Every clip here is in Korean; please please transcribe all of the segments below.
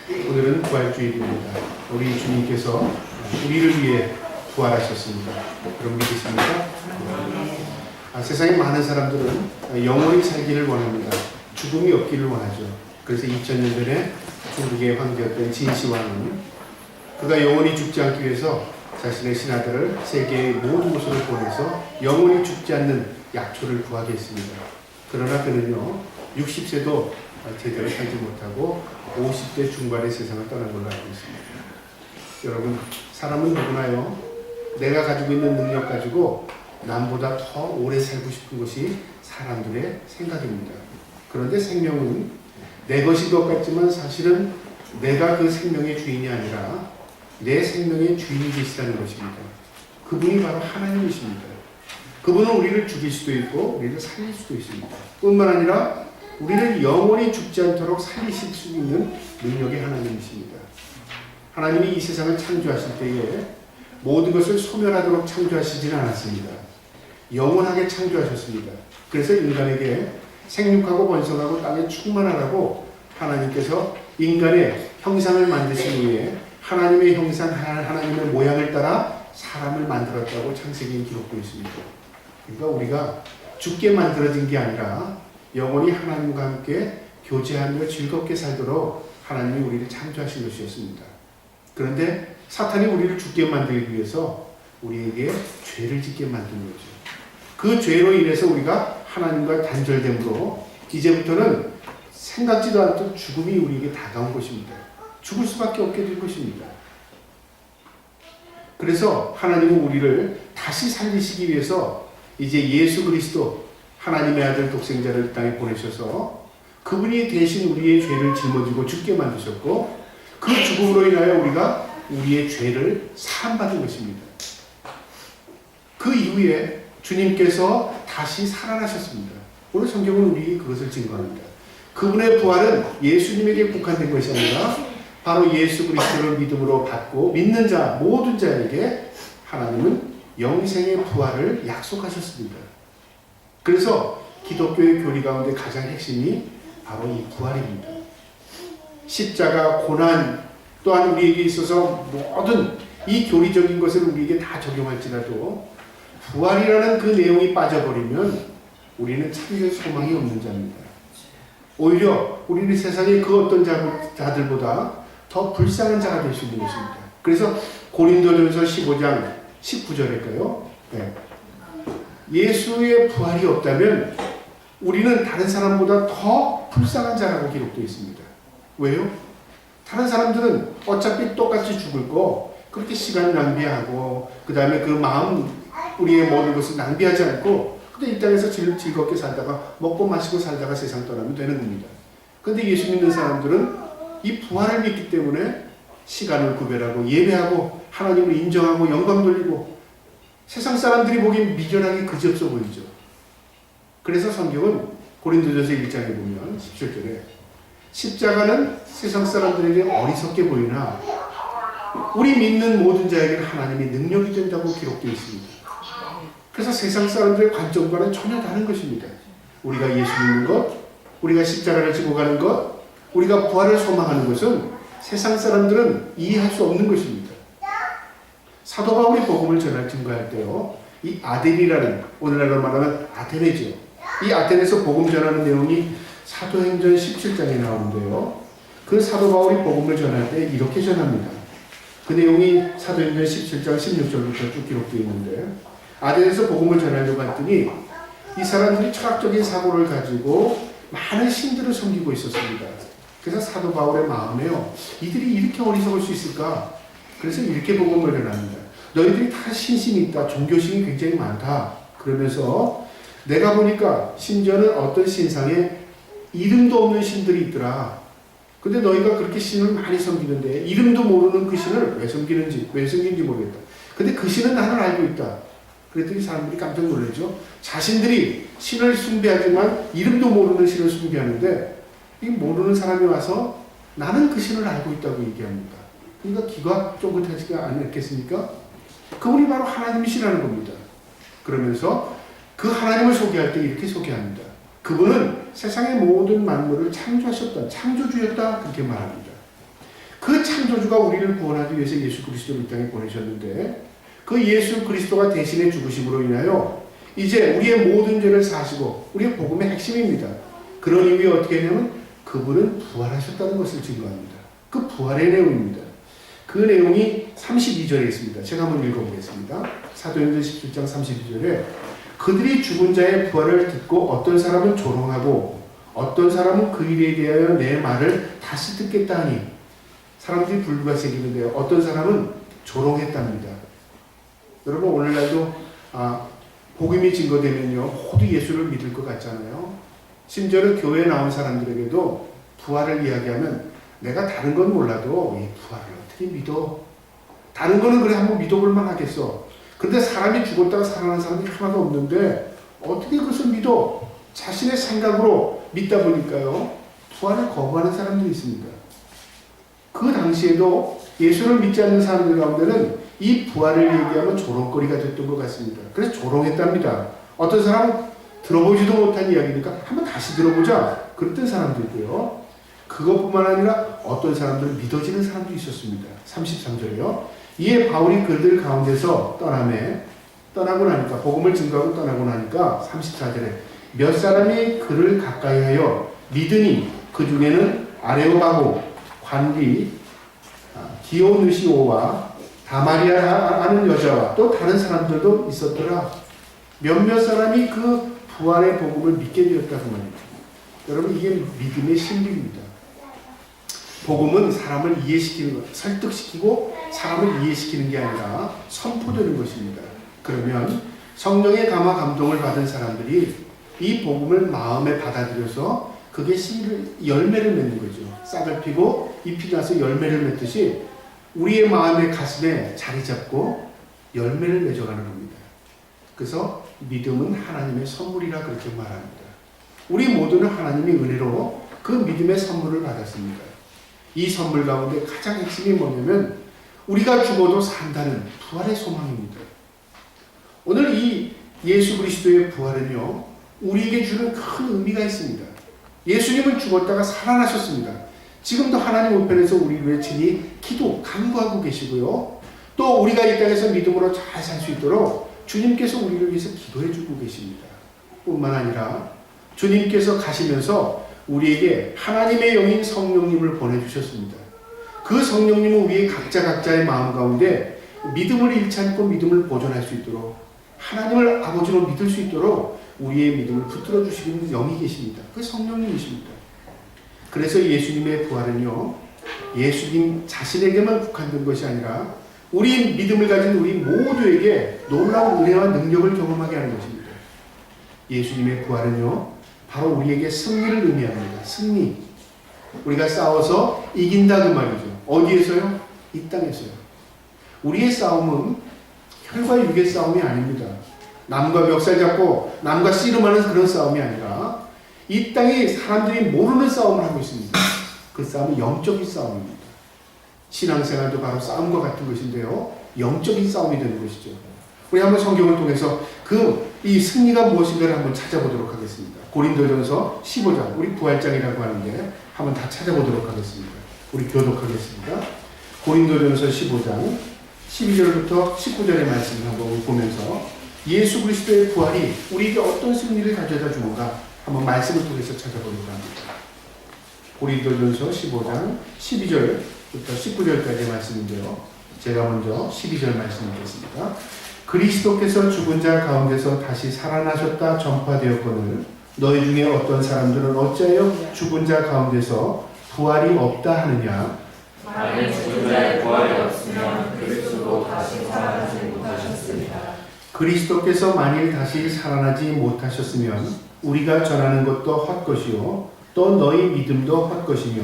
오늘은 부활주일입니다. 우리 주님께서 우리를 위해 부활하셨습니다. 여러분 믿으십니까? 세상에 많은 사람들은 영원히 살기를 원합니다. 죽음이 없기를 원하죠. 그래서 2000년 전에 중국의 황제였던 진시황은 그가 영원히 죽지 않기 위해서 자신의 신하들을 세계의 모든 곳으로 보내서 영원히 죽지 않는 약초를 구하게 했습니다. 그러나 그는요 60세도 제대로 살지 못하고 50대 중반의 세상을 떠난 걸로 알고 있습니다. 여러분, 사람은 누구나요 내가 가지고 있는 능력 가지고 남보다 더 오래 살고 싶은 것이 사람들의 생각입니다. 그런데 생명은 내 것인 것 같지만 사실은 내가 그 생명의 주인이 아니라 내 생명의 주인이 계시다는 것입니다. 그분이 바로 하나님이십니다. 그분은 우리를 죽일 수도 있고 우리를 살릴 수도 있습니다. 뿐만 아니라 우리를 영원히 죽지 않도록 살리실 수 있는 능력의 하나님이십니다. 하나님이 이 세상을 창조하실 때에 모든 것을 소멸하도록 창조하시지는 않았습니다. 영원하게 창조하셨습니다. 그래서 인간에게 생육하고 번성하고 땅에 충만하라고 하나님께서 인간의 형상을 만드신 후에 하나님의 형상, 하나님의 모양을 따라 사람을 만들었다고 창세기에 기록되어 있습니다. 그러니까 우리가 죽게 만들어진 게 아니라 영원히 하나님과 함께 교제하며 즐겁게 살도록 하나님이 우리를 창조하신 것이었습니다. 그런데 사탄이 우리를 죽게 만들기 위해서 우리에게 죄를 짓게 만든 거죠. 그 죄로 인해서 우리가 하나님과 단절됨으로 이제부터는 생각지도 않던 죽음이 우리에게 다가온 것입니다. 죽을 수밖에 없게 된 것입니다. 그래서 하나님은 우리를 다시 살리시기 위해서 이제 예수 그리스도 하나님의 아들 독생자를 땅에 보내셔서 그분이 대신 우리의 죄를 짊어지고 죽게 만드셨고 그 죽음으로 인하여 우리가 우리의 죄를 사함받은 것입니다. 그 이후에 주님께서 다시 살아나셨습니다. 오늘 성경은 우리에게 그것을 증거합니다. 그분의 부활은 예수님에게 국한된 것이 아니라 바로 예수 그리스도를 믿음으로 받고 믿는 자 모든 자에게 하나님은 영생의 부활을 약속하셨습니다. 그래서 기독교의 교리 가운데 가장 핵심이 바로 이 부활입니다. 십자가, 고난 또한 우리에게 있어서 모든 이 교리적인 것을 우리에게 다 적용할지라도 부활이라는 그 내용이 빠져버리면 우리는 참된 소망이 없는 자입니다. 오히려 우리는 세상의 그 어떤 자들보다 더 불쌍한 자가 될 수 있는 것입니다. 그래서 고린도전서 15장 19절일까요? 네. 예수의 부활이 없다면 우리는 다른 사람보다 더 불쌍한 자라고 기록되어 있습니다. 왜요? 다른 사람들은 어차피 똑같이 죽을 거 그렇게 시간 낭비하고 그 다음에 그 마음 우리의 모든 것을 낭비하지 않고 근데 이 땅에서 즐겁게 살다가 먹고 마시고 살다가 세상 떠나면 되는 겁니다. 그런데 예수 믿는 사람들은 이 부활을 믿기 때문에 시간을 구별하고 예배하고 하나님을 인정하고 영광 돌리고 세상 사람들이 보기엔 미련하게 그지없어 보이죠. 그래서 성경은 고린도전서 1장에 보면 17절에 십자가는 세상 사람들에게 어리석게 보이나 우리 믿는 모든 자에게는 하나님의 능력이 된다고 기록되어 있습니다. 그래서 세상 사람들의 관점과는 전혀 다른 것입니다. 우리가 예수 믿는 것, 우리가 십자가를 지고 가는 것, 우리가 부활을 소망하는 것은 세상 사람들은 이해할 수 없는 것입니다. 사도 바울이 복음을 전할 증거할 때요, 이 아덴이라는 오늘날로 말하면 아테네죠. 이 아테네에서 복음 전하는 내용이 사도행전 17장에 나오는데요. 그 사도 바울이 복음을 전할 때 이렇게 전합니다. 그 내용이 사도행전 17장 16절부터 쭉 기록되어 있는데 아덴에서 복음을 전하려고 했더니 이 사람들이 철학적인 사고를 가지고 많은 신들을 섬기고 있었습니다. 그래서 사도 바울의 마음에요. 이들이 이렇게 어리석을 수 있을까? 그래서 이렇게 복음을 전합니다. 너희들이 다 신심이 있다. 종교심이 굉장히 많다. 그러면서 내가 보니까 심지어는 어떤 신상에 이름도 없는 신들이 있더라. 근데 너희가 그렇게 신을 많이 섬기는데 이름도 모르는 그 신을 왜 섬기는지 모르겠다. 근데 그 신은 나는 알고 있다. 그랬더니 사람들이 깜짝 놀라죠. 자신들이 신을 숭배하지만 이름도 모르는 신을 숭배하는데 이 모르는 사람이 와서 나는 그 신을 알고 있다고 얘기합니다. 그러니까 기가 쫑긋하지 않겠습니까? 그분이 바로 하나님이시라는 겁니다. 그러면서 그 하나님을 소개할 때 이렇게 소개합니다. 그분은 세상의 모든 만물을 창조하셨다. 창조주였다. 그렇게 말합니다. 그 창조주가 우리를 구원하기 위해서 예수 그리스도를 이 땅에 보내셨는데 그 예수 그리스도가 대신에 죽으심으로 인하여 이제 우리의 모든 죄를 사시고 우리의 복음의 핵심입니다. 그런 의미에 어떻게 하냐면 그분은 부활하셨다는 것을 증거합니다. 그 부활의 내용입니다. 그 내용이 32절에 있습니다. 제가 한번 읽어보겠습니다. 사도행전 17장 32절에 그들이 죽은 자의 부활을 듣고 어떤 사람은 조롱하고 어떤 사람은 그 일에 대하여 내 말을 다시 듣겠다 하니 사람들이 불구가 생기는데요. 어떤 사람은 조롱했답니다. 여러분 오늘날도 복음이 증거되면요 모두 예수를 믿을 것 같잖아요. 심지어는 교회에 나온 사람들에게도 부활을 이야기하면 내가 다른 건 몰라도 이 부활을 어떻게 믿어? 다른 거는 그래 한번 믿어볼 만하겠어. 근데 사람이 죽었다가 살아난 사람이 하나도 없는데 어떻게 그것을 믿어? 자신의 생각으로 믿다 보니까요 부활을 거부하는 사람들이 있습니다. 그 당시에도 예수를 믿지 않는 사람들 가운데는 이 부활을 얘기하면 조롱거리가 됐던 것 같습니다. 그래서 조롱했답니다. 어떤 사람은 들어보지도 못한 이야기니까 한번 다시 들어보자 그랬던 사람도 있고요. 그것뿐만 아니라 어떤 사람들은 믿어지는 사람도 있었습니다. 33절이요. 이에 바울이 그들 가운데서 떠나고 나니까 복음을 증거하고 떠나고 나니까 34절에 몇 사람이 그를 가까이하여 믿으니 그 중에는 아레오바고 관리 디오누시오와 다마리아 하는 여자와 또 다른 사람들도 있었더라. 몇몇 사람이 그 부활의 복음을 믿게 되었다고 말입니다. 여러분 이게 믿음의 신비입니다. 복음은 사람을 이해시키는 것, 설득시키고 사람을 이해시키는 게 아니라 선포되는 것입니다. 그러면 성령의 감화 감동을 받은 사람들이 이 복음을 마음에 받아들여서 그게 열매를 맺는 거죠. 싹을 피고 잎이 나서 열매를 맺듯이 우리의 마음의 가슴에 자리 잡고 열매를 맺어가는 겁니다. 그래서 믿음은 하나님의 선물이라 그렇게 말합니다. 우리 모두는 하나님의 은혜로 그 믿음의 선물을 받았습니다. 이 선물 가운데 가장 핵심이 뭐냐면 우리가 죽어도 산다는 부활의 소망입니다. 오늘 이 예수 그리스도의 부활은요 우리에게 주는 큰 의미가 있습니다. 예수님은 죽었다가 살아나셨습니다. 지금도 하나님 우편에서 우리를 위해 친히 간구하고 계시고요. 또 우리가 이 땅에서 믿음으로 잘 살 수 있도록 주님께서 우리를 위해서 기도해 주고 계십니다. 뿐만 아니라 주님께서 가시면서 우리에게 하나님의 영인 성령님을 보내주셨습니다. 그 성령님은 우리의 각자의 마음 가운데 믿음을 잃지 않고 믿음을 보존할 수 있도록 하나님을 아버지로 믿을 수 있도록 우리의 믿음을 붙들어 주시는 영이 계십니다. 그 성령님이십니다. 그래서 예수님의 부활은요 예수님 자신에게만 국한된 것이 아니라 우리 믿음을 가진 우리 모두에게 놀라운 은혜와 능력을 경험하게 하는 것입니다. 예수님의 부활은요 바로 우리에게 승리를 의미합니다. 승리. 우리가 싸워서 이긴다 그 말이죠. 어디에서요? 이 땅에서요. 우리의 싸움은 혈과 육의 싸움이 아닙니다. 남과 멱살 잡고 남과 씨름하는 그런 싸움이 아니라 이 땅에 사람들이 모르는 싸움을 하고 있습니다. 그 싸움은 영적인 싸움입니다. 신앙생활도 바로 싸움과 같은 것인데요. 영적인 싸움이 되는 것이죠. 우리 한번 성경을 통해서 이 승리가 무엇인가를 한번 찾아보도록 하겠습니다. 고린도전서 15장, 우리 부활장이라고 하는데 한번 다 찾아보도록 하겠습니다. 우리 교독하겠습니다. 고린도전서 15장 12절부터 19절의 말씀을 한번 보면서 예수 그리스도의 부활이 우리에게 어떤 승리를 가져다 주는가 한번 말씀을 통해서 찾아보도록 합니다. 고린도전서 15장 12절부터 19절까지의 말씀인데요. 제가 먼저 12절 말씀 읽겠습니다. 그리스도께서 죽은 자 가운데서 다시 살아나셨다 전파되었거늘 너희 중에 어떤 사람들은 어찌하여 죽은 자 가운데서 부활이 없다 하느냐. 만일 죽은 자의 부활이 없으면 그리스도도 다시 살아나지 못하셨습니다. 그리스도께서 만일 다시 살아나지 못하셨으면 우리가 전하는 것도 헛것이요 또 너희 믿음도 헛것이며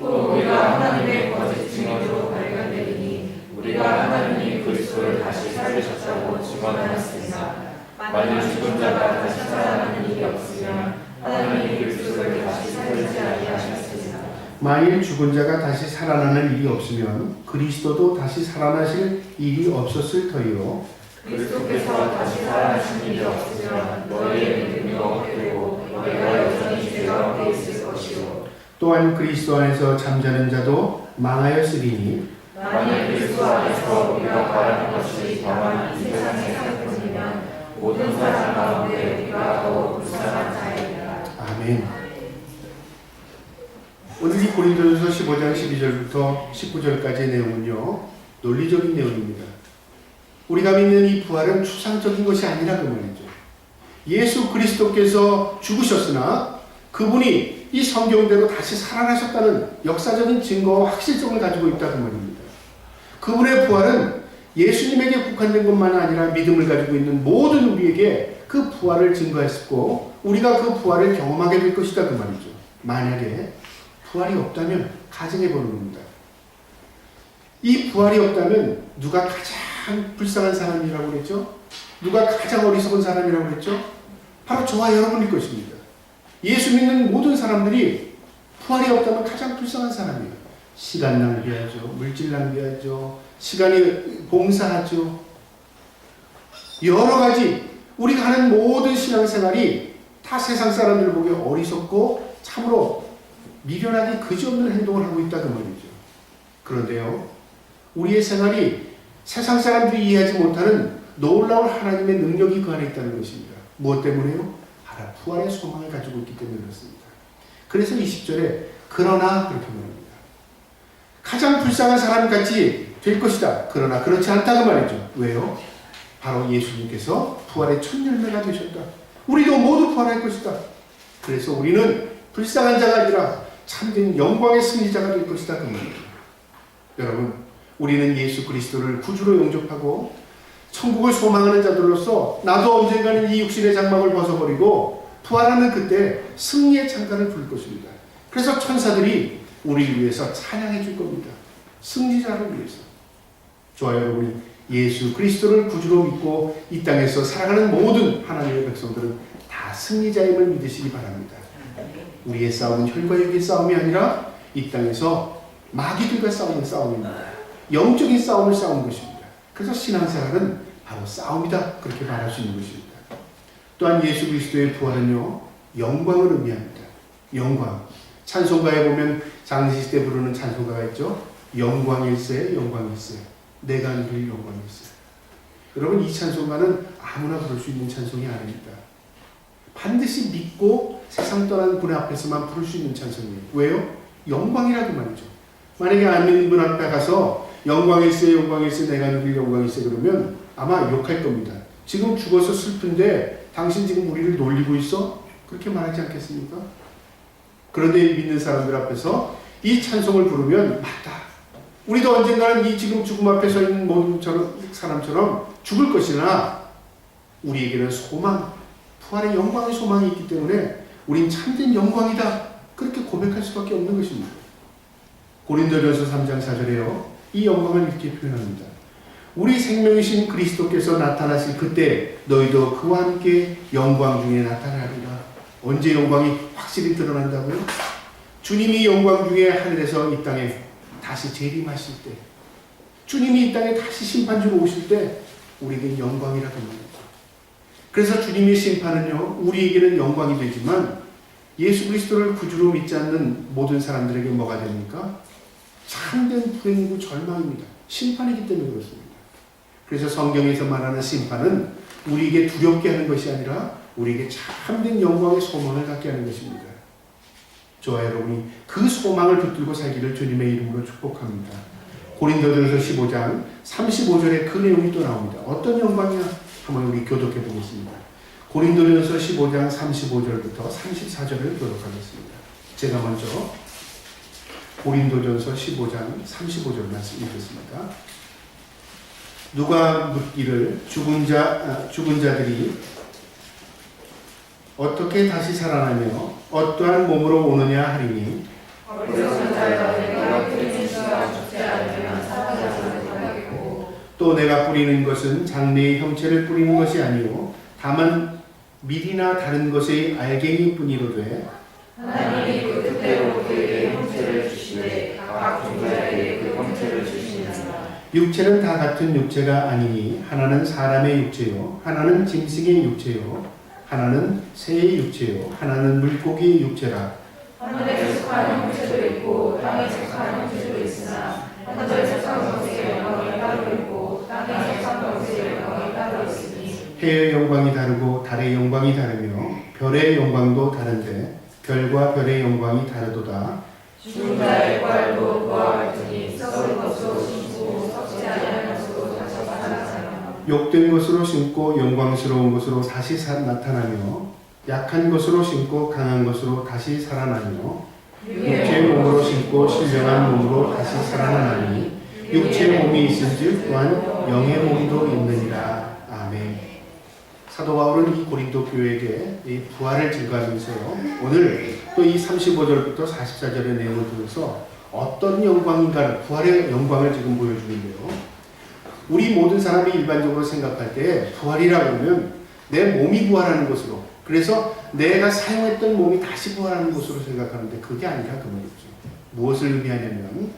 또 우리가 하나님의 거짓 증인으로 발견되리니 우리가 하나님이 그리스도를 다시 살리셨다고 증언하였습니다. 만일 죽은 자가 다시 살아나는 일이 없으면 하나님이 그리스도를 다시 살리지 아니하셨습니다. 만일 죽은 자가 다시 살아나는 일이 없으면 그리스도도 다시 살아나실 일이 없었을 터이요 그리스도께서 다시 살아나신 일이 없으면 너희의 믿음이 헛되고 너희가 여전히 죄 가운데 있을 것이요 또 또한 그리스도 안에서 잠자는 자도 망하였으리니 만일 그리스도 안에서 우리가 바라는 것이 다만 이 세상의 상품이면 모든 사람 가운데 우리가 더욱 불쌍한 자이니라. 아멘. 오늘 이 고린도전서 15장 12절부터 19절까지의 내용은요, 논리적인 내용입니다. 우리가 믿는 이 부활은 추상적인 것이 아니라 그 말이죠. 예수 그리스도께서 죽으셨으나 그분이 이 성경대로 다시 살아나셨다는 역사적인 증거와 확실성을 가지고 있다 그 말입니다. 그분의 부활은 예수님에게 국한된 것만 아니라 믿음을 가지고 있는 모든 우리에게 그 부활을 증거했었고 우리가 그 부활을 경험하게 될 것이다 그 말이죠. 만약에 부활이 없다면 가정해보는 겁니다. 이 부활이 없다면 누가 가장 불쌍한 사람이라고 그랬죠? 누가 가장 어리석은 사람이라고 그랬죠? 바로 저와 여러분일 것입니다. 예수 믿는 모든 사람들이 부활이 없다면 가장 불쌍한 사람이에요. 시간 낭비하죠. 물질 낭비하죠. 시간이 봉사하죠. 여러 가지 우리가 하는 모든 신앙생활이 다 세상 사람들 보기에 어리석고 참으로 미련하기 그지없는 행동을 하고 있다 그 말이죠. 그런데요, 우리의 생활이 세상 사람들이 이해하지 못하는 놀라운 하나님의 능력이 그 안에 있다는 것입니다. 무엇 때문에요? 바로 부활의 소망을 가지고 있기 때문에 그렇습니다. 그래서 20절에 그러나 그렇게 말합니다. 가장 불쌍한 사람같이 될 것이다. 그러나 그렇지 않다 그 말이죠. 왜요? 바로 예수님께서 부활의 첫 열매가 되셨다. 우리도 모두 부활할 것이다. 그래서 우리는 불쌍한 자가 아니라 참된 영광의 승리자가 될 것이다 그 말입니다. 여러분, 우리는 예수 그리스도를 구주로 영접하고 천국을 소망하는 자들로서 나도 언젠가는 이 육신의 장막을 벗어버리고 부활하는 그때 승리의 창간을 부를 것입니다. 그래서 천사들이 우리를 위해서 찬양해 줄 겁니다. 승리자를 위해서. 저와 여러분이 예수 그리스도를 구주로 믿고 이 땅에서 살아가는 모든 하나님의 백성들은 다 승리자임을 믿으시기 바랍니다. 우리의 싸움은 혈과 육의 싸움이 아니라 이 땅에서 마귀들과 싸우는 싸움입니다. 영적인 싸움을 싸우는 것입니다. 그래서 신앙생활은 바로 싸움이다. 그렇게 말할 수 있는 것입니다. 또한 예수 그리스도의 부활은요, 영광을 의미합니다. 영광. 찬송가에 보면 장례식 때 부르는 찬송가가 있죠. 영광일세 영광일세 내가 누릴 영광일세. 여러분, 이 찬송가는 아무나 부를 수 있는 찬송이 아닙니다. 반드시 믿고 세상 떠난 분 앞에서만 부를 수 있는 찬송이에요. 왜요? 영광이라고 말이죠. 만약에 안 믿는 분 앞에 가서 영광일세 영광일세 내가 누릴 영광일세 그러면 아마 욕할 겁니다. 지금 죽어서 슬픈데 당신 지금 우리를 놀리고 있어? 그렇게 말하지 않겠습니까? 그런데 믿는 사람들 앞에서 이 찬송을 부르면 맞다. 우리도 언젠가는 이 지금 죽음 앞에 서 있는 모든 사람처럼 죽을 것이나 우리에게는 소망, 부활의 영광의 소망이 있기 때문에 우린 참된 영광이다. 그렇게 고백할 수밖에 없는 것입니다. 고린도전서 3장 4절에요. 이 영광을 이렇게 표현합니다. 우리 생명이신 그리스도께서 나타나실 그때 너희도 그와 함께 영광 중에 나타나리라. 언제 영광이 확실히 드러난다고요? 주님이 영광 중에 하늘에서 이 땅에 다시 재림하실 때, 주님이 이 땅에 다시 심판주로 오실 때 우리에게 영광이라고 합니다. 그래서 주님의 심판은요, 우리에게는 영광이 되지만 예수 그리스도를 구주로 믿지 않는 모든 사람들에게 뭐가 됩니까? 참된 불행이고 절망입니다. 심판이기 때문에 그렇습니다. 그래서 성경에서 말하는 심판은 우리에게 두렵게 하는 것이 아니라 우리에게 참된 영광의 소망을 갖게 하는 것입니다. 저와 여러분이 그 소망을 붙들고 살기를 주님의 이름으로 축복합니다. 고린도전서 15장 35절에 그 내용이 또 나옵니다. 어떤 영광이냐? 한번 우리 교독해 보겠습니다. 고린도전서 15장 35절부터 34절을 교독하겠습니다. 제가 먼저 고린도전서 15장 35절 말씀 읽겠습니다. 누가 묻기를 죽은 자들이 어떻게 다시 살아나며 어떠한 몸으로 오느냐 하리니 또 내가 뿌리는 것은 장래의 형체를 뿌리는 것이 아니요 다만 밀이나 다른 것의 알갱이뿐이로되 하나님이 그 뜻대로 그에게 형체를 주시되 각 종자에게 그 형체를 주시니라. 육체는 다 같은 육체가 아니니 하나는 사람의 육체요 하나는 짐승의 육체요 하나는 새의 육체요 하나는 물고기의 육체라. 하늘에 속한 형체도 있고 땅에 속한 형체도 있으나 하늘에 속한 것의 영광이 따로 있고 땅에 속한 것의 영광이 따로 있으니 해의 영광이 다르고 달의 영광이 다르며 별의 영광도 다른데 별과 별의 영광이 다르도다. 죽은 자의 부활도 그와 같으니 썩은 것으로 심고 썩지 아니한 것으로 다시 살아나며 욕된 것으로 심고 영광스러운 것으로 다시 나타나며 약한 것으로 심고 강한 것으로 다시 살아나며 육체의 몸으로 심고 신령한 몸으로 다시 살아나니 육체의 몸이 있은즉 또한 영의 몸도 있느니라. 아멘. 사도 바울은 이 고린도 교회에게 이 부활을 증거하면서요, 오늘 또 이 35절부터 44절의 내용을 통해서 어떤 영광인가, 부활의 영광을 지금 보여주는데요. 우리 모든 사람이 일반적으로 생각할 때 부활이라고 하면 내 몸이 부활하는 것으로, 그래서 내가 사용했던 몸이 다시 부활하는 것으로 생각하는데 그게 아니라 그 말이죠. 무엇을 의미하냐면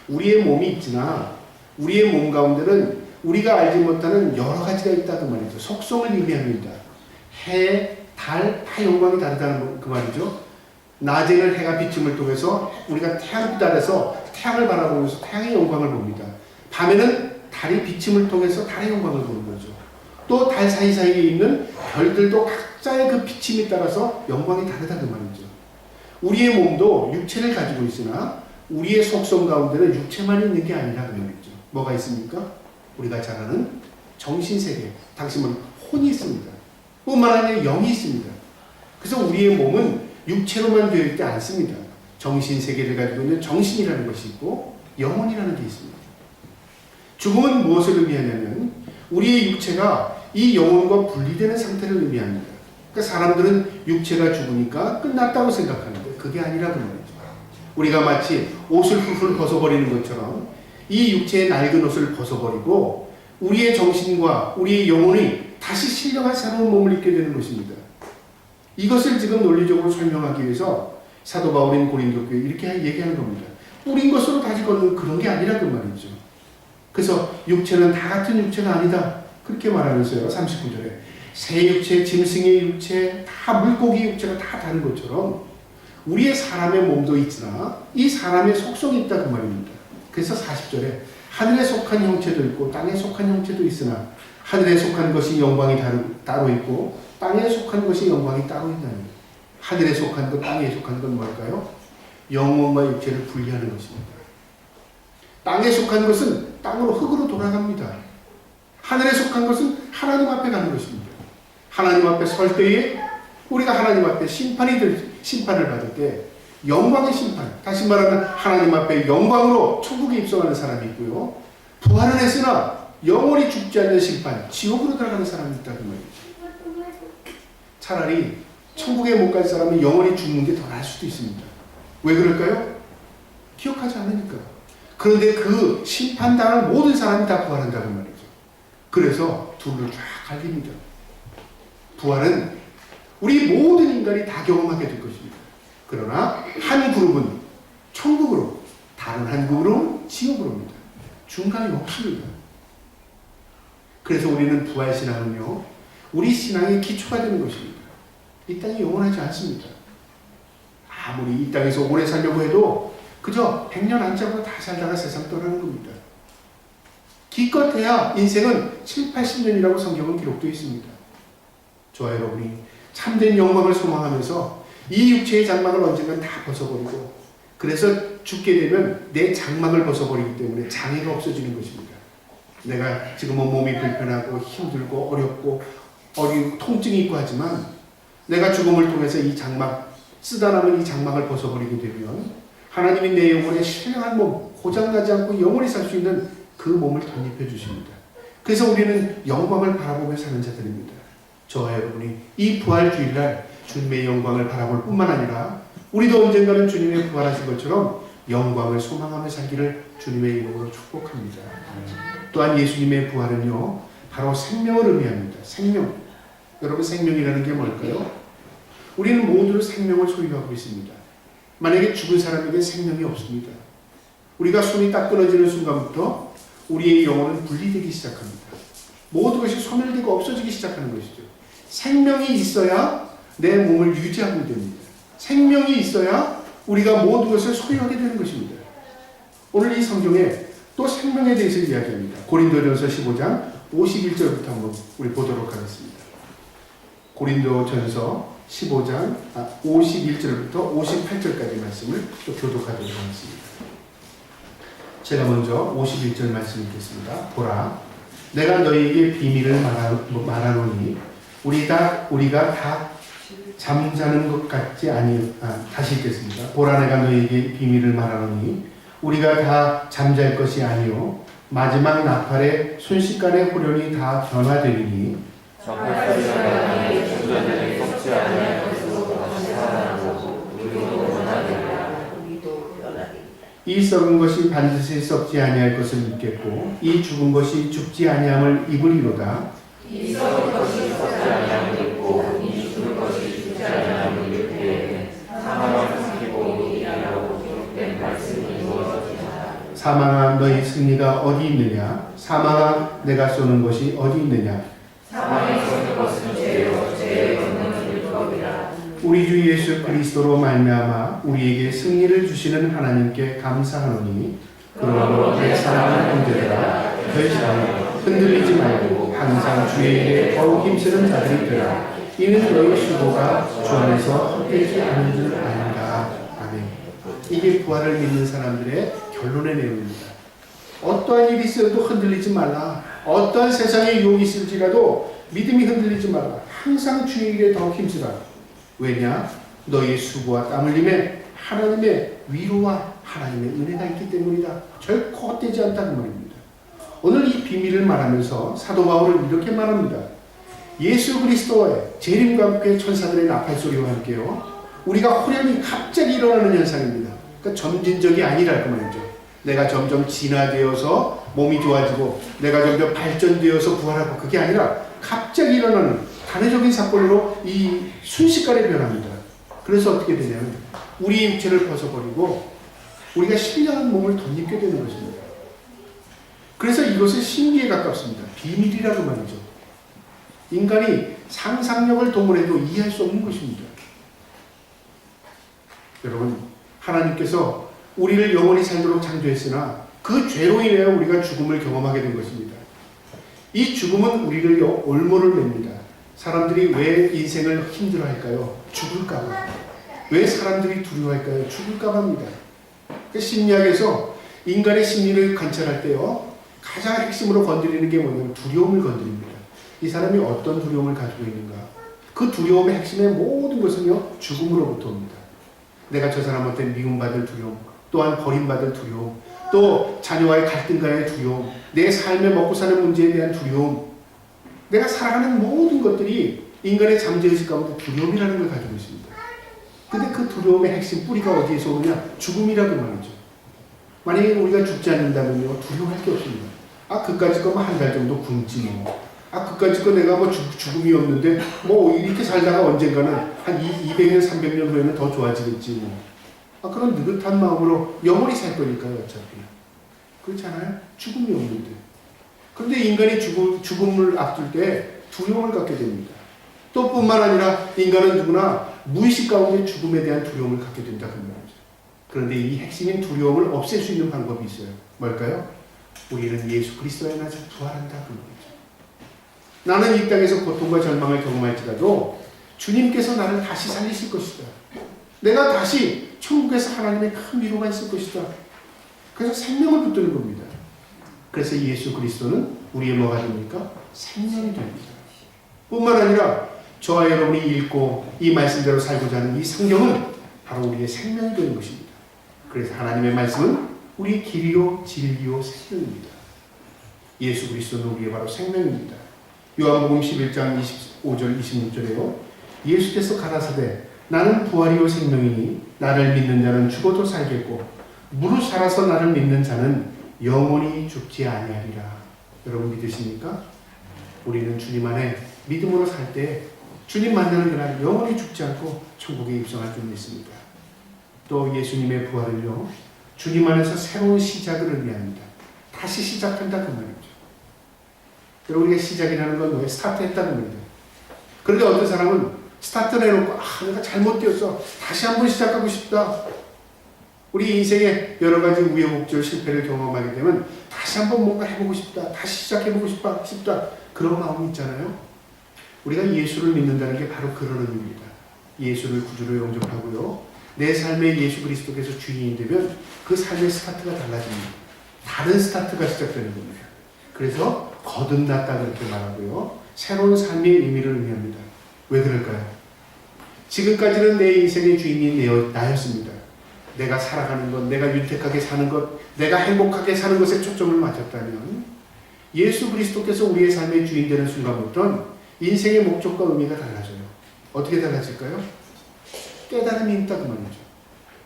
우리의 몸이 있으나 우리의 몸 가운데는 우리가 알지 못하는 여러 가지가 있다 그 말이죠. 속성을 의미합니다. 해, 달, 다 영광이 다르다는 그 말이죠. 낮에는 해가 비침을 통해서 우리가 태양빛 아래서 태양을 바라보면서 태양의 영광을 봅니다. 밤에는 달이 비침을 통해서 달의 영광을 보는 거죠. 또 달 사이사이에 있는 별들도 각자의 그 비침에 따라서 영광이 다르다 그 말이죠. 우리의 몸도 육체를 가지고 있으나 우리의 속성 가운데는 육체만 있는 게 아니라 그 말이죠. 뭐가 있습니까? 우리가 잘 아는 정신세계, 당신은 혼이 있습니다. 뿐만 아니라 영이 있습니다. 그래서 우리의 몸은 육체로만 되어 있지 않습니다. 정신세계를 가지고 있는 정신이라는 것이 있고 영혼이라는 게 있습니다. 죽음은 무엇을 의미하냐면 우리의 육체가 이 영혼과 분리되는 상태를 의미합니다. 그러니까 사람들은 육체가 죽으니까 끝났다고 생각하는데 그게 아니라 그 말이죠. 우리가 마치 옷을 훌훌 벗어버리는 것처럼 이 육체의 낡은 옷을 벗어버리고 우리의 정신과 우리의 영혼이 다시 신령한 새로운 몸을 입게 되는 것입니다. 이것을 지금 논리적으로 설명하기 위해서 사도 바울인 고린도 교회 이렇게 얘기하는 겁니다. 뿌린 것으로 다시 걷는 그런 게 아니라 그 말이죠. 그래서 육체는 다 같은 육체가 아니다. 그렇게 말하면서요. 39절에 새 육체, 짐승의 육체, 다 물고기 육체가 다 다른 것처럼 우리의 사람의 몸도 있으나 이 사람의 속성이 있다 그 말입니다. 그래서 40절에 하늘에 속한 형체도 있고 땅에 속한 형체도 있으나 하늘에 속한 것이 영광이 따로 있고 땅에 속한 것이 영광이 따로 있나니 하늘에 속한 것, 땅에 속한 건 뭘까요? 영혼과 육체를 분리하는 것입니다. 땅에 속한 것은 땅으로 흙으로 돌아갑니다. 하늘에 속한 것은 하나님 앞에 가는 것입니다. 하나님 앞에 설 때에 우리가 하나님 앞에 심판을 받을 때 영광의 심판, 다시 말하면 하나님 앞에 영광으로 천국에 입성하는 사람이 있고요. 부활은 했으나 영원히 죽지 않는 심판, 지옥으로 들어가는 사람이 있다는 말이죠. 차라리 천국에 못 갈 사람은 영원히 죽는 게 더 나을 수도 있습니다. 왜 그럴까요? 기억하지 않으니까. 그런데 그 심판당할 모든 사람이 다 부활한다는 말이죠. 그래서 둘을 쫙 갈립니다. 부활은 우리 모든 인간이 다 경험하게 될 것입니다. 그러나 한 그룹은 천국으로, 다른 한 그룹은 지옥으로입니다. 중간이 없습니다. 그래서 우리는 부활신앙은요, 우리 신앙의 기초가 되는 것입니다. 이 땅이 영원하지 않습니다. 아무리 이 땅에서 오래 살려고 해도 그저 100년 안짝으로 다 살다가 세상 떠나는 겁니다. 기껏해야 인생은 7, 80년이라고 성경은 기록되어 있습니다. 저와 여러분이 참된 영광을 소망하면서 이 육체의 장막을 언젠간 다 벗어버리고, 그래서 죽게 되면 내 장막을 벗어버리기 때문에 장애가 없어지는 것입니다. 내가 지금은 몸이 불편하고 힘들고 어렵고 통증이 있고 하지만 내가 죽음을 통해서 이 장막, 쓰다 남은 이 장막을 벗어버리게 되면 하나님이 내 영혼에 신령한 몸, 고장나지 않고 영원히 살 수 있는 그 몸을 덧입혀 주십니다. 그래서 우리는 영광을 바라보며 사는 자들입니다. 저와 여러분이 이 부활 주일날 주님의 영광을 바라볼 뿐만 아니라 우리도 언젠가는 주님의 부활하신 것처럼 영광을 소망하며 살기를 주님의 이름으로 축복합니다. 또한 예수님의 부활은요, 바로 생명을 의미합니다. 생명. 여러분, 생명이라는 게 뭘까요? 우리는 모두 생명을 소유하고 있습니다. 만약에 죽은 사람에게 생명이 없습니다. 우리가 손이 딱 끊어지는 순간부터 우리의 영혼은 분리되기 시작합니다. 모든 것이 소멸되고 없어지기 시작하는 것이죠. 생명이 있어야 내 몸을 유지하고 됩니다. 생명이 있어야 우리가 모든 것을 소유하게 되는 것입니다. 오늘 이 성경에 또 생명에 대해서 이야기합니다. 고린도전서 15장 51절부터 한번 우리 보도록 하겠습니다. 고린도전서 15장 51절부터 58절까지 말씀을 또 교독하도록 하겠습니다. 제가 먼저 51절 말씀 읽겠습니다. 보라, 내가 너희에게 비밀을 말하노니 우리가 다 잠자는 것 같지 다시 읽겠습니다. 보라, 내가 너희에게 비밀을 말하노니 우리가 다 잠잘 것이 아니요 마지막 나팔에 순식간에 호련히 다 변화되리니 이 썩은 것이 반드시 썩지 아니할 것을 믿겠고 이 죽은 것이 죽지 아니함을 입으리로다. 이 썩은 것이 썩지 아니함을 입고 이 죽은 것이 죽지 아니함을 입되 사망을 삼키고 이기라고 기록된 말씀이 이루어지리라. 사망아, 너희 승리가 어디 있느냐? 사망아, 내가 쏘는 것이 어디 있느냐? 사망에 쏘는 것은 죄요 죄의 권능은 율법이라. 우리 주 예수 그리스도로 말미암아 우리에게 승리를 주시는 하나님께 감사하노니 그러므로 내 사랑하는 형제들아, 결심하여 흔들리지 말고 항상 주의 일에 더욱 힘쓰는 자들이 되라. 이는 너희 수고가 주 안에서 헛되지 않은 줄 아는가. 아멘. 이게 부활을 믿는 사람들의 결론의 내용입니다. 어떠한 일이 있어도 흔들리지 말라. 어떠한 세상에 유혹이 있을지라도 믿음이 흔들리지 말라. 항상 주의 일에 더욱 힘쓰라. 왜냐? 너희의 수고와 땀 흘림에 하나님의 위로와 하나님의 은혜가 있기 때문이다. 결코 헛되지 않다는 말입니다. 오늘 이 비밀을 말하면서 사도 바울은 이렇게 말합니다. 예수 그리스도의 재림과 함께 천사들의 나팔소리와 함께요, 우리가 호련히 갑자기 일어나는 현상입니다. 그러니까 점진적이 아니랄 그 말이죠. 내가 점점 진화되어서 몸이 좋아지고 내가 점점 발전되어서 부활하고, 그게 아니라 갑자기 일어나는 단회적인 사건으로 이 순식간에 변합니다. 그래서 어떻게 되냐면 우리 육체를 벗어버리고 우리가 신령한 몸을 덧입게 되는 것입니다. 그래서 이것은 신비에 가깝습니다. 비밀이라고 말이죠. 인간이 상상력을 동원해도 이해할 수 없는 것입니다. 여러분, 하나님께서 우리를 영원히 살도록 창조했으나 그 죄로 인하여 우리가 죽음을 경험하게 된 것입니다. 이 죽음은 우리를 올무를 맵니다. 사람들이 왜 인생을 힘들어할까요? 죽을까봐. 왜 사람들이 두려워할까요? 죽을까봐입니다. 심리학에서 인간의 심리를 관찰할 때요, 가장 핵심으로 건드리는 게 뭐냐면 두려움을 건드립니다. 이 사람이 어떤 두려움을 가지고 있는가? 그 두려움의 핵심의 모든 것은요, 죽음으로부터 옵니다. 내가 저 사람한테 미움받을 두려움, 또한 버림받을 두려움, 또 자녀와의 갈등과의 두려움, 내 삶에 먹고 사는 문제에 대한 두려움, 내가 살아가는 모든 것들이 인간의 잠재의식 가운데 두려움이라는 걸 가지고 있습니다. 근데 그 두려움의 핵심 뿌리가 어디에서 오느냐? 죽음이라고 말이죠. 만약에 우리가 죽지 않는다면요, 두려워할 게 없습니다. 그까짓 거면 한 달 정도 굶지 뭐. 그까짓 거 내가 뭐 죽음이 없는데 뭐 이렇게 살다가 언젠가는 한 200년, 300년 후에는 더 좋아지겠지 뭐. 그런 느긋한 마음으로 영원히 살 거니까요, 어차피. 그렇지 않아요? 죽음이 없는데. 그런데 인간이 죽음을 앞둘 때 두려움을 갖게 됩니다. 또 뿐만 아니라 인간은 누구나 무의식 가운데 죽음에 대한 두려움을 갖게 된다, 그 말이죠. 그런데 이 핵심인 두려움을 없앨 수 있는 방법이 있어요. 뭘까요? 우리는 예수 그리스도의 나서 부활한다, 그 말이죠. 나는 이 땅에서 고통과 절망을 경험할지라도 주님께서 나를 다시 살리실 것이다. 내가 다시 천국에서 하나님의 큰 위로가 있을 것이다. 그래서 생명을 붙드는 겁니다. 그래서 예수 그리스도는 우리의 뭐가 됩니까? 생명이 됩니다. 뿐만 아니라 저와 여러분이 읽고 이 말씀대로 살고자 하는 이 성경은 바로 우리의 생명이 되는 것입니다. 그래서 하나님의 말씀은 우리의 길이요 진리요 생명입니다. 예수 그리스도는 우리의 바로 생명입니다. 요한복음 11장 25절 26절에요. 예수께서 가라사대 나는 부활이요 생명이니 나를 믿는 자는 죽어도 살겠고 무릇 살아서 나를 믿는 자는 영원히 죽지 아니하리라. 여러분 믿으십니까? 우리는 주님 안에 믿음으로 살 때 주님 만나는 그날 영원히 죽지 않고 천국에 입성할 줄 믿습니다. 또 예수님의 부활을요, 주님 안에서 새로운 시작을 의미합니다. 다시 시작한다 그 말이죠. 여러분, 우리가 시작이라는 건 뭐예요? 스타트했다는 겁니다. 그런데 어떤 사람은 스타트를 해놓고 내가 잘못 뛰었어, 다시 한번 시작하고 싶다. 우리 인생에 여러 가지 우여곡절 실패를 경험하게 되면 다시 한번 뭔가 해보고 싶다, 다시 시작해보고 싶다 그런 마음이 있잖아요. 우리가 예수를 믿는다는 게 바로 그런 의미입니다. 예수를 구주로 영접하고요, 내 삶에 예수 그리스도께서 주인이 되면 그 삶의 스타트가 달라집니다. 다른 스타트가 시작되는 겁니다. 그래서 거듭났다 그렇게 말하고요, 새로운 삶의 의미를 의미합니다. 왜 그럴까요? 지금까지는 내 인생의 주인이 나였습니다. 내가 살아가는 것, 내가 윤택하게 사는 것, 내가 행복하게 사는 것에 초점을 맞췄다면 예수 그리스도께서 우리의 삶의 주인 되는 순간부터는 인생의 목적과 의미가 달라져요. 어떻게 달라질까요? 깨달음이 있다 그 말이죠.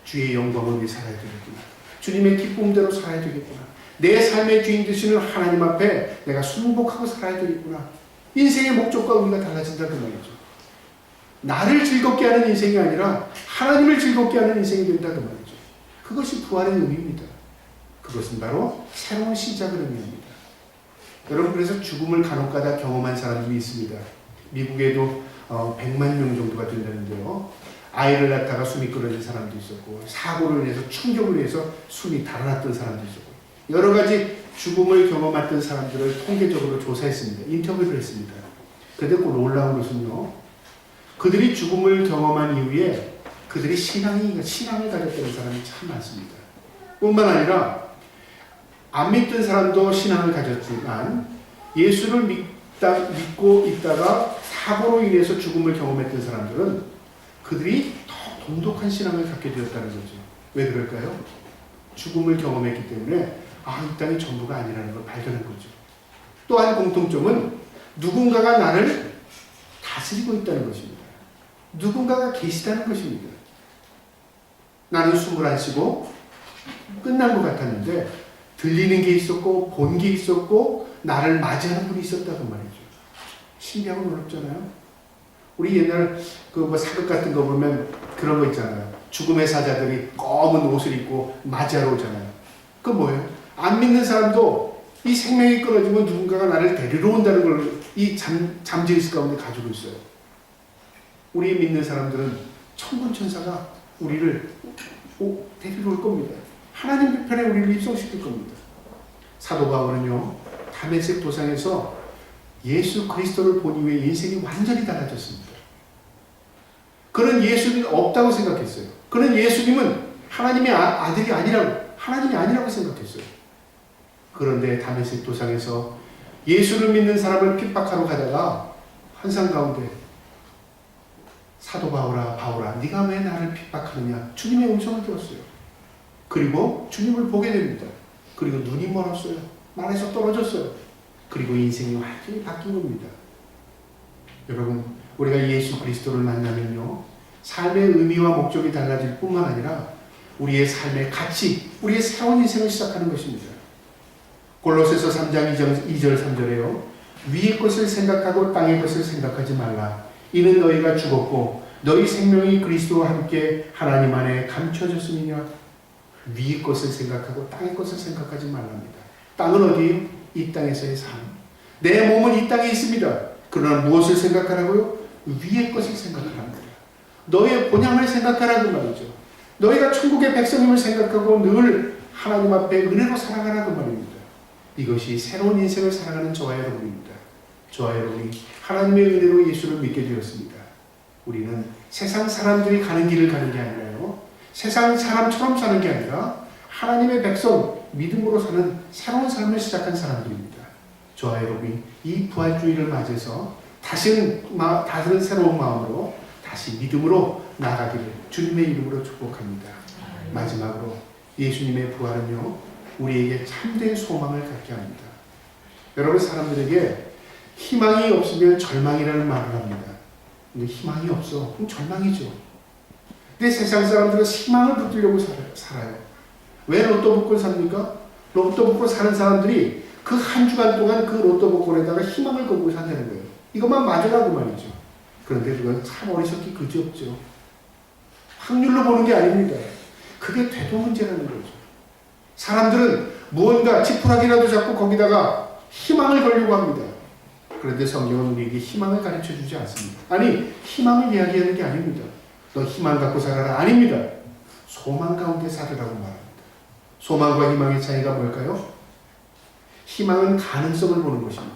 주의 영광을 위해 살아야 되겠구나. 주님의 기쁨대로 살아야 되겠구나. 내 삶의 주인 되시는 하나님 앞에 내가 순복하고 살아야 되겠구나. 인생의 목적과 의미가 달라진다 그 말이죠. 나를 즐겁게 하는 인생이 아니라 하나님을 즐겁게 하는 인생이 된다 그 말이죠. 그것이 부활의 의미입니다. 그것은 바로 새로운 시작을 의미합니다. 여러분, 그래서 죽음을 간혹가다 경험한 사람들이 있습니다. 미국에도 100만 명 정도가 된다는데요. 아이를 낳다가 숨이 끊어진 사람도 있었고, 사고를 인해서 충격을 인해서 숨이 달아났던 사람도 있었고, 여러 가지 죽음을 경험했던 사람들을 통계적으로 조사했습니다. 인터뷰를 했습니다. 그런데 그 놀라운 것은요, 그들이 죽음을 경험한 이후에 그들이 신앙을 가졌다는 사람이 참 많습니다. 뿐만 아니라 안 믿던 사람도 신앙을 가졌지만 예수를 믿고 있다가 사고로 인해서 죽음을 경험했던 사람들은 그들이 더 돈독한 신앙을 갖게 되었다는 거죠. 왜 그럴까요? 죽음을 경험했기 때문에 이 땅이 전부가 아니라는 걸 발견한 거죠. 또한 공통점은 누군가가 나를 다스리고 있다는 것입니다. 누군가가 계시다는 것입니다. 나는 숨을 안 쉬고 끝난 것 같았는데 들리는 게 있었고 본 게 있었고 나를 맞이하는 분이 있었다고 말이죠. 신기하고 놀랍잖아요. 우리 옛날 사극 같은 거 보면 그런 거 있잖아요. 죽음의 사자들이 검은 옷을 입고 맞이하러 오잖아요. 그건 뭐예요? 안 믿는 사람도 이 생명이 끊어지면 누군가가 나를 데리러 온다는 걸 이 잠재의식 가운데 가지고 있어요. 우리 믿는 사람들은 천군천사가 우리를 데리러 올 겁니다. 하나님 편에 우리를 입성시킬 겁니다. 사도 바울은요, 다메섹 도상에서 예수 그리스도를 본 이후에 인생이 완전히 달라졌습니다. 그는 예수님이 없다고 생각했어요. 그는 예수님은 하나님의 아들이 아니라고, 하나님이 아니라고 생각했어요. 그런데 다메섹 도상에서 예수를 믿는 사람을 핍박하러 가다가 환상 가운데 사도 바울아, 네가 왜 나를 핍박하느냐? 주님의 음성을 들었어요. 그리고 주님을 보게 됩니다. 그리고 눈이 멀었어요. 말에서 떨어졌어요. 그리고 인생이 완전히 바뀐 겁니다. 여러분, 우리가 예수 그리스도를 만나면요, 삶의 의미와 목적이 달라질 뿐만 아니라 우리의 삶의 가치, 우리의 새로운 인생을 시작하는 것입니다. 골로새서 3장 2절 3절에요. 위의 것을 생각하고 땅의 것을 생각하지 말라. 이는 너희가 죽었고 너희 생명이 그리스도와 함께 하나님 안에 감춰졌음이냐. 위의 것을 생각하고 땅의 것을 생각하지 말랍니다. 땅은 어디예요? 이 땅에서의 삶. 내 몸은 이 땅에 있습니다. 그러나 무엇을 생각하라고요? 위의 것을 생각하라는 거예요. 너의 본향을 생각하라고 말이죠. 너희가 천국의 백성임을 생각하고 늘 하나님 앞에 은혜로 살아가라고 말입니다. 이것이 새로운 인생을 살아가는 저와 여러분입니다. 저와 여러분이 하나님의 은혜로 예수를 믿게 되었습니다. 우리는 세상 사람들이 가는 길을 가는 게 아니라요, 세상 사람처럼 사는 게 아니라 하나님의 백성, 믿음으로 사는 새로운 삶을 시작한 사람들입니다. 저와 여러분이 이 부활주의를 맞이해서 다시는 새로운 마음으로 다시 믿음으로 나아가기를 주님의 이름으로 축복합니다. 마지막으로 예수님의 부활은요, 우리에게 참된 소망을 갖게 합니다. 여러분, 사람들에게 희망이 없으면 절망이라는 말을 합니다. 근데 희망이 없어, 그럼 절망이죠. 근데 세상 사람들은 희망을 붙들려고 살아요. 왜 로또 복권 삽니까? 로또 복권 사는 사람들이 그 한 주간 동안 그 로또 복권에다가 희망을 걸고 산다는 거예요. 이것만 맞으라고 말이죠. 그런데 그건 참 어리석기 그지없죠. 확률로 보는 게 아닙니다. 그게 되도 문제라는 거죠. 사람들은 무언가 지푸라기라도 잡고 거기다가 희망을 걸려고 합니다. 그런데 성경은 우리에게 희망을 가르쳐 주지 않습니다. 아니, 희망을 이야기하는 게 아닙니다. 너 희망 갖고 살아라. 아닙니다. 소망 가운데 살으라고 말합니다. 소망과 희망의 차이가 뭘까요? 희망은 가능성을 보는 것입니다.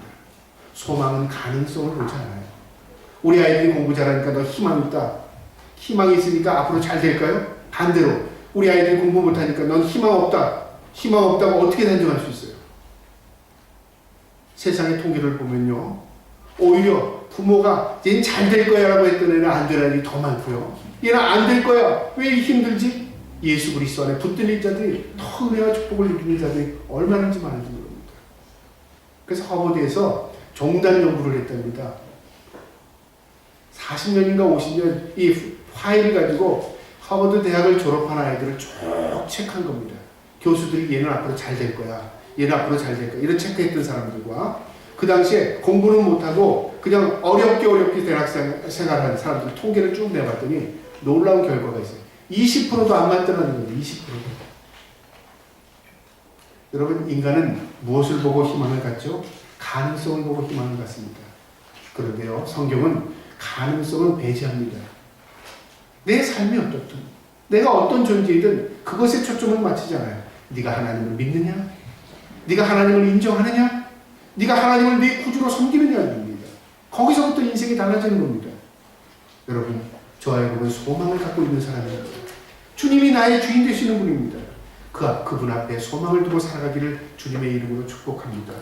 소망은 가능성을 보지 않아요. 우리 아이들이 공부 잘하니까 너 희망 있다. 희망이 있으니까 앞으로 잘 될까요? 반대로 우리 아이들이 공부 못하니까 넌 희망 없다. 희망 없다고 어떻게 단정할 수 있어요? 세상의 통계를 보면요. 오히려 부모가 얘는 잘 될 거야 라고 했던 애는 안 되는 애들이 더 많고요. 얘는 안 될 거야. 왜 힘들지? 예수 그리스도 안에 붙들린 자들이 더 은혜와 축복을 누리는 자들이 얼마나지 많은지 모릅니다. 그래서 하버드에서 종단 연구를 했답니다. 40년인가 50년 이 파일을 가지고 하버드 대학을 졸업한 아이들을 쭉 체크한 겁니다. 교수들이 얘는 앞으로 잘 될 거야. 얘는 앞으로 잘 될 거야. 이런 체크했던 사람들과 그 당시에 공부는 못하고 그냥 어렵게 대학 생활하는 사람들 통계를 쭉 내봤더니 놀라운 결과가 있어요. 20%도 안 맞더라는 거예요. 20%도. 여러분, 인간은 무엇을 보고 희망을 갖죠? 가능성을 보고 희망을 갖습니다. 그런데요, 성경은 가능성을 배제합니다. 내 삶이 어떻든, 내가 어떤 존재이든 그것에 초점을 맞추지 않아요. 네가 하나님을 믿느냐? 네가 하나님을 인정하느냐? 네가 하나님을 네 구주로 섬기느냐입니다. 거기서부터 인생이 달라지는 겁니다. 여러분, 저와 여러분은 소망을 갖고 있는 사람입니다. 주님이 나의 주인 되시는 분입니다. 그분 앞에 소망을 두고 살아가기를 주님의 이름으로 축복합니다.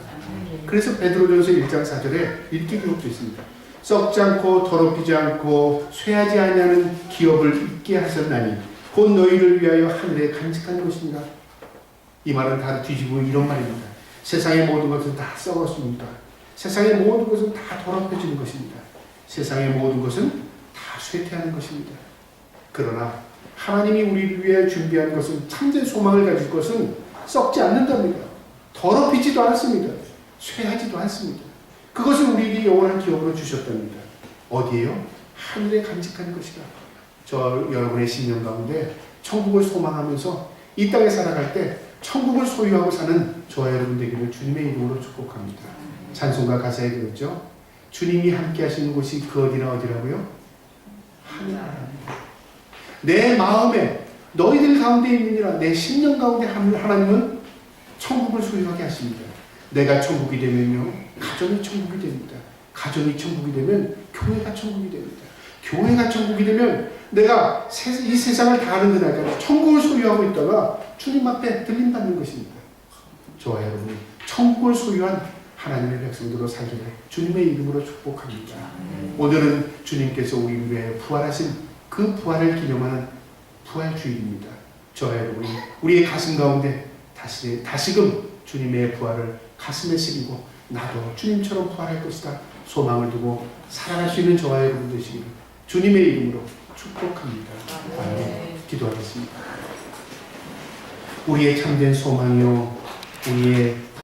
그래서 베드로전서 1장 4절에 이렇게 기록되어 있습니다. 썩지 않고 더럽히지 않고 쇠하지 아니하는 기업을 있게 하셨나니 곧 너희를 위하여 하늘에 간직한 것입니다. 이 말은 다 뒤집으면 이런 말입니다. 세상의 모든 것은 다 썩었습니다. 세상의 모든 것은 다 더럽혀지는 것입니다. 세상의 모든 것은 다 쇠퇴하는 것입니다. 그러나 하나님이 우리를 위해 준비한 것은 참된 소망을 가질 것은 썩지 않는답니다. 더럽히지도 않습니다. 쇠하지도 않습니다. 그것은 우리에게 영원한 기업으로 주셨답니다. 어디에요? 하늘에 간직한 것이다. 저 여러분의 신년 가운데 천국을 소망하면서 이 땅에 살아갈 때 천국을 소유하고 사는 저와 여러분 되기를 주님의 이름으로 축복합니다. 찬송가 가사에 그랬죠? 주님이 함께 하시는 곳이 그 어디나 어디라고요? 하늘나라입니다. 내 마음에 너희들 가운데 있느니라. 내 심령 가운데 하나님은 천국을 소유하게 하십니다. 내가 천국이 되면요, 가정이 천국이 됩니다. 가정이 천국이 되면 교회가 천국이 됩니다. 교회가 천국이 되면 내가 이 세상을 다 아는 그날까지 천국을 소유하고 있다가 주님 앞에 들림받는 것입니다. 저와 여러분이 천국을 소유한 하나님의 백성들로 살기를 주님의 이름으로 축복합니다. 오늘은 주님께서 우리 위해 부활하신 그 부활을 기념하는 부활주일입니다. 저와 여러분이 우리의 가슴 가운데 다시금 주님의 부활을 가슴에 새기고 나도 주님처럼 부활할 것이다 소망을 두고 살아갈 수 있는 저와 여러분 되시기를 주님의 이름으로 축복합니다. 아멘. 기도하겠습니다. 우리의 참된 소망이요, 우리의